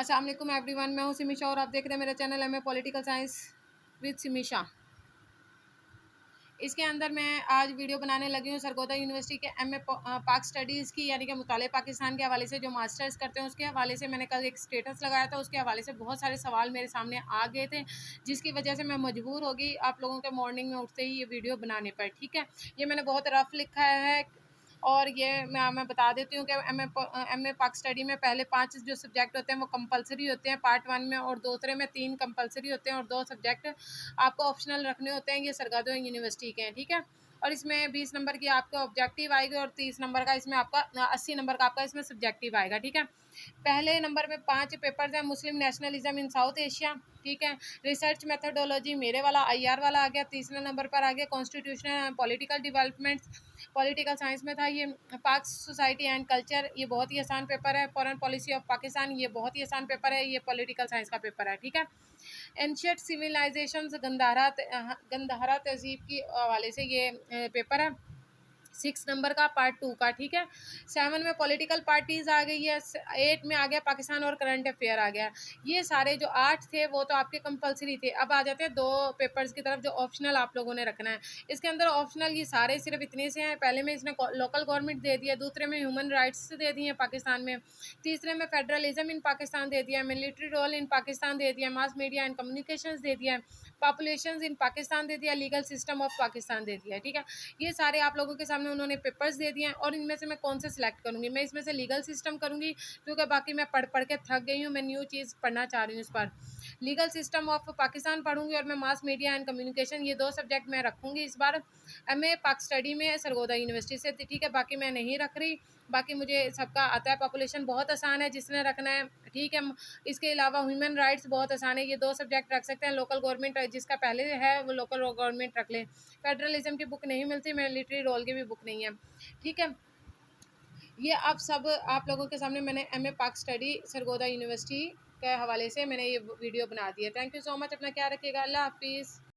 अस्सलाम वालेकुम एवरीवन, मैं हूं सिमीशा और आप देख रहे हैं मेरा channel MA political science with Simisha. इसके अंदर मैं आज वीडियो बनाने लगी हूं सरगोदा यूनिवर्सिटी के एमए पाक स्टडीज़ की, यानी कि मुताले पाकिस्तान के हवाले से जो मास्टर्स करते हैं उसके हवाले से। मैंने कल एक स्टेटस लगाया था, उसके हवाले से बहुत सारे सवाल मेरे सामने आ गए थे, जिसकी वजह से मैं मजबूर हो गई आप लोगों के मॉर्निंग में उठते ही ये वीडियो बनाने पर। ठीक है, ये मैंने बहुत रफ लिखा है और ये मैं बता देती हूँ कि एम ए पाक स्टडी में पहले 5 जो सब्जेक्ट होते हैं वो कंपलसरी होते हैं पार्ट 1 में, और दूसरे में 3 कंपलसरी होते हैं और 2 सब्जेक्ट आपको ऑप्शनल रखने होते हैं। ये सरगोदा यूनिवर्सिटी के हैं, ठीक है। और इसमें 20 नंबर की आपका ऑब्जेक्टिव आएगी और 30 नंबर का इसमें आपका 80 नंबर का आपका इसमें सब्जेक्टिव आएगा, ठीक है। पहले नंबर में 5 पेपर्स हैं। मुस्लिम नेशनलिज्म इन साउथ एशिया, ठीक है। रिसर्च मेथडोलॉजी मेरे वाला IR वाला आ गया। तीसरे नंबर पर आ गया constitution political developments, political science में था ये। पाक सोसाइटी एंड कल्चर, ये बहुत ही आसान पेपर है। फॉरेन पॉलिसी ऑफ पाकिस्तान, ये बहुत ही आसान पेपर है, ये पॉलिटिकल साइंस का पेपर है, ठीक है। एंशियंट सिविलाइजेशन गंधारा तहजीब की हवाले से ये पेपर है 6 नंबर का पार्ट 2 का, ठीक है। 7 में पॉलिटिकल पार्टीज आ गई है। 8 में आ गया पाकिस्तान और करंट अफेयर आ गया। ये सारे जो 8 थे वो तो आपके कंपलसरी थे। अब आ जाते हैं 2 पेपर्स की तरफ जो ऑप्शनल आप लोगों ने रखना है। इसके अंदर ऑप्शनल ये सारे सिर्फ इतने से हैं। पहले में इसने लोकल गवर्नमेंट दे दिया, दूसरे में ह्यूमन राइट्स दे दिए पाकिस्तान में, तीसरे में फेडरलिज्म इन पाकिस्तान दे दिया, मिलिट्री रोल इन पाकिस्तान दे दिया, मास मीडिया एंड कम्युनिकेशन दे दिया, पॉपुलेशन इन पाकिस्तान दे दिया, लीगल सिस्टम ऑफ पाकिस्तान दे दिया, ठीक है। ये सारे आप लोगों के सामने उन्होंने पेपर्स दे दिए हैं और इनमें से मैं कौन से सिलेक्ट करूँगी। मैं इसमें से लीगल सिस्टम करूँगी क्योंकि बाकी मैं पढ़ पढ़ के थक गई हूँ, मैं न्यू चीज़ पढ़ना चाह रही हूँ इस पर। लीगल सिस्टम ऑफ पाकिस्तान पढ़ूंगी और मैं मास मीडिया एंड कम्युनिकेशन, ये 2 सब्जेक्ट मैं रखूँगी इस बार एमए पाक स्टडी में सरगोदा यूनिवर्सिटी से, ठीक है। बाकी मैं नहीं रख रही, बाकी मुझे सबका आता है। पॉपुलेशन बहुत आसान है जिसने रखना है, ठीक है। इसके अलावा ह्यूमन राइट्स बहुत आसान है, ये 2 सब्जेक्ट रख सकते हैं। लोकल गवर्नमेंट जिसका पहले है वो लोकल गवर्नमेंट रख ले। फेडरलिज्म की बुक नहीं मिलती, मिलिट्री रोल की भी बुक नहीं है, ठीक है। ये अब सब आप लोगों के सामने मैंने एमए पाक स्टडी सरगोदा यूनिवर्सिटी के हवाले से मैंने ये वीडियो बना दी है। थैंक यू सो मच, अपना ख्याल रखिएगा। अल्लाह हाफिज़।